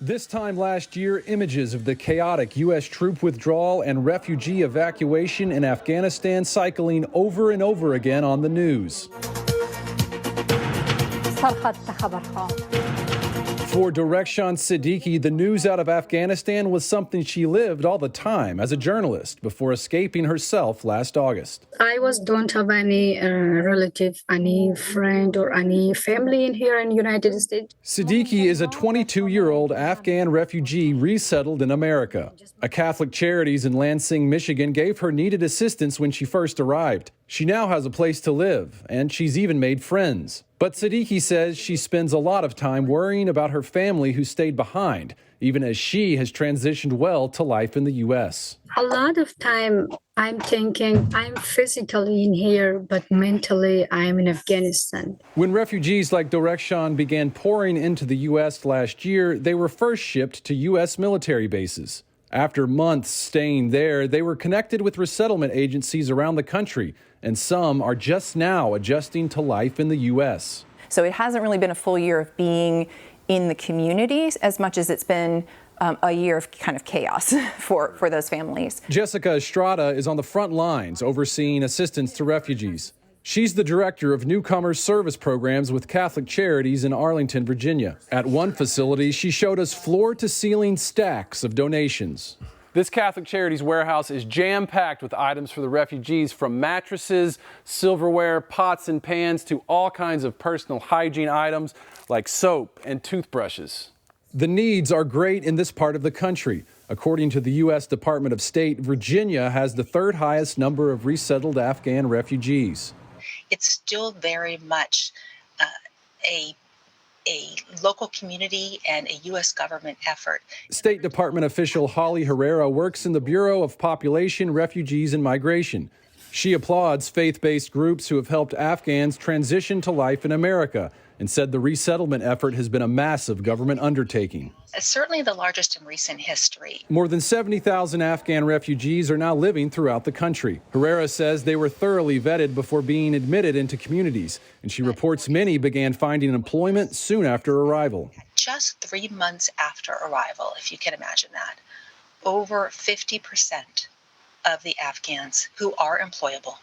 This time last year, images of the chaotic U.S. troop withdrawal and refugee evacuation in Afghanistan cycling over and over again on the news. For Direction Siddiqui, the news out of Afghanistan was something she lived all the time as a journalist before escaping herself last August. I don't have any relative, any friend or any family in here in the United States. Siddiqui is a 22-year-old Afghan refugee resettled in America. A Catholic Charities in Lansing, Michigan gave her needed assistance when she first arrived. She now has a place to live, and she's even made friends. But Siddiqui says she spends a lot of time worrying about her family who stayed behind, even as she has transitioned well to life in the U.S. A lot of time I'm thinking I'm physically in here, but mentally I'm in Afghanistan. When refugees like Direction began pouring into the U.S. last year, they were first shipped to U.S. military bases. After months staying there, they were connected with resettlement agencies around the country, and some are just now adjusting to life in the U.S. So it hasn't really been a full year of being in the communities as much as it's been a year of kind of chaos for those families. Jessica Estrada is on the front lines overseeing assistance to refugees. She's the director of newcomer service programs with Catholic Charities in Arlington, Virginia. At one facility, she showed us floor-to-ceiling stacks of donations. This Catholic Charities warehouse is jam-packed with items for the refugees, from mattresses, silverware, pots and pans, to all kinds of personal hygiene items like soap and toothbrushes. The needs are great in this part of the country. According to the U.S. Department of State, Virginia has the third highest number of resettled Afghan refugees. It's still very much a local community and a U.S. government effort. State Department official Holly Herrera works in the Bureau of Population, Refugees, and Migration. She applauds faith-based groups who have helped Afghans transition to life in America and said the resettlement effort has been a massive government undertaking. It's certainly the largest in recent history. More than 70,000 Afghan refugees are now living throughout the country. Herrera says they were thoroughly vetted before being admitted into communities, and she reports many began finding employment soon after arrival. Just 3 months after arrival, if you can imagine that, over 50% of the Afghans who are employable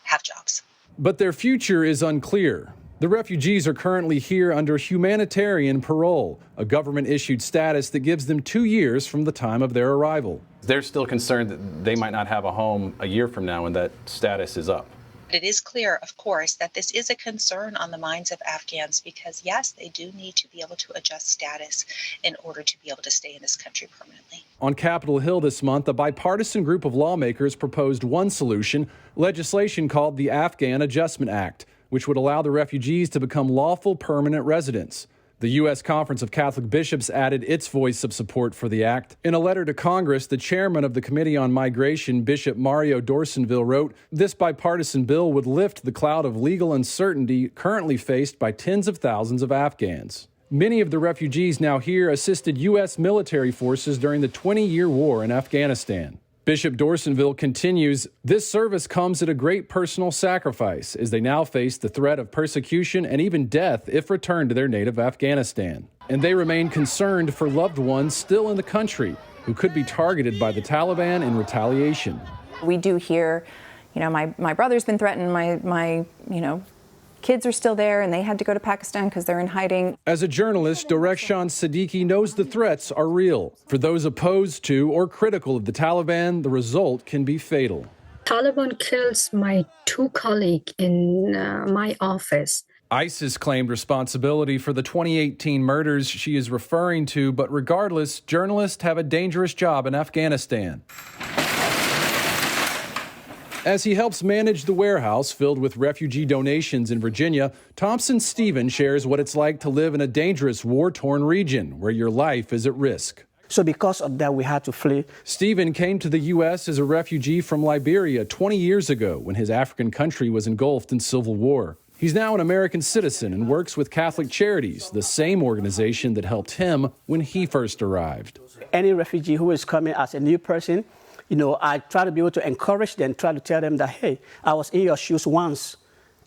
have jobs. But their future is unclear. The refugees are currently here under humanitarian parole, a government-issued status that gives them 2 years from the time of their arrival. They're still concerned that they might not have a home a year from now when that status is up. It is clear, of course, that this is a concern on the minds of Afghans because, yes, they do need to be able to adjust status in order to be able to stay in this country permanently. On Capitol Hill this month, a bipartisan group of lawmakers proposed one solution, legislation called the Afghan Adjustment Act, which would allow the refugees to become lawful permanent residents. The U.S. Conference of Catholic Bishops added its voice of support for the act. In a letter to Congress, the chairman of the Committee on Migration, Bishop Mario Dorsonville, wrote, "This bipartisan bill would lift the cloud of legal uncertainty currently faced by tens of thousands of Afghans." Many of the refugees now here assisted U.S. military forces during the 20-year war in Afghanistan. Bishop Dorsonville continues, "This service comes at a great personal sacrifice as they now face the threat of persecution and even death if returned to their native Afghanistan. And they remain concerned for loved ones still in the country who could be targeted by the Taliban in retaliation." We do hear, my brother's been threatened, my kids are still there and they had to go to Pakistan because they're in hiding. As a journalist, Direction Siddiqui knows the threats are real. For those opposed to or critical of the Taliban, the result can be fatal. Taliban kills my 2 colleagues in my office. ISIS claimed responsibility for the 2018 murders she is referring to, but regardless, journalists have a dangerous job in Afghanistan. As he helps manage the warehouse filled with refugee donations in Virginia, Thompson Stephen shares what it's like to live in a dangerous, war-torn region where your life is at risk. So because of that, we had to flee. Stephen came to the U.S. as a refugee from Liberia 20 years ago when his African country was engulfed in civil war. He's now an American citizen and works with Catholic Charities, the same organization that helped him when he first arrived. Any refugee who is coming as a new person, I try to be able to encourage them, try to tell them that, hey, I was in your shoes once,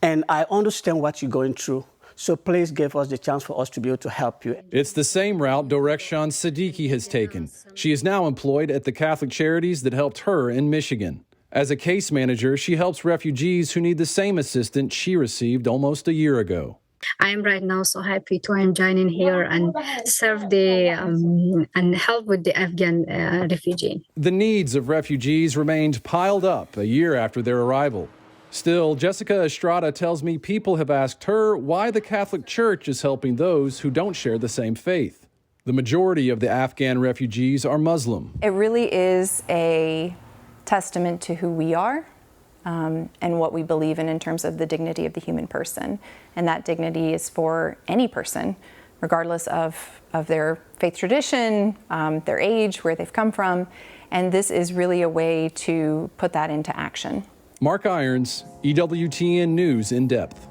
and I understand what you're going through. So please give us the chance for us to be able to help you. It's the same route Dorekshan Siddiqui has taken. She is now employed at the Catholic Charities that helped her in Michigan. As a case manager, she helps refugees who need the same assistance she received almost a year ago. I am right now so happy to join in here and serve and help with the Afghan refugee. The needs of refugees remained piled up a year after their arrival. Still, Jessica Estrada tells me people have asked her why the Catholic Church is helping those who don't share the same faith. The majority of the Afghan refugees are Muslim. It really is a testament to who we are and what we believe in terms of the dignity of the human person. And that dignity is for any person, regardless of their faith tradition, their age, where they've come from. And this is really a way to put that into action. Mark Irons, EWTN News In Depth.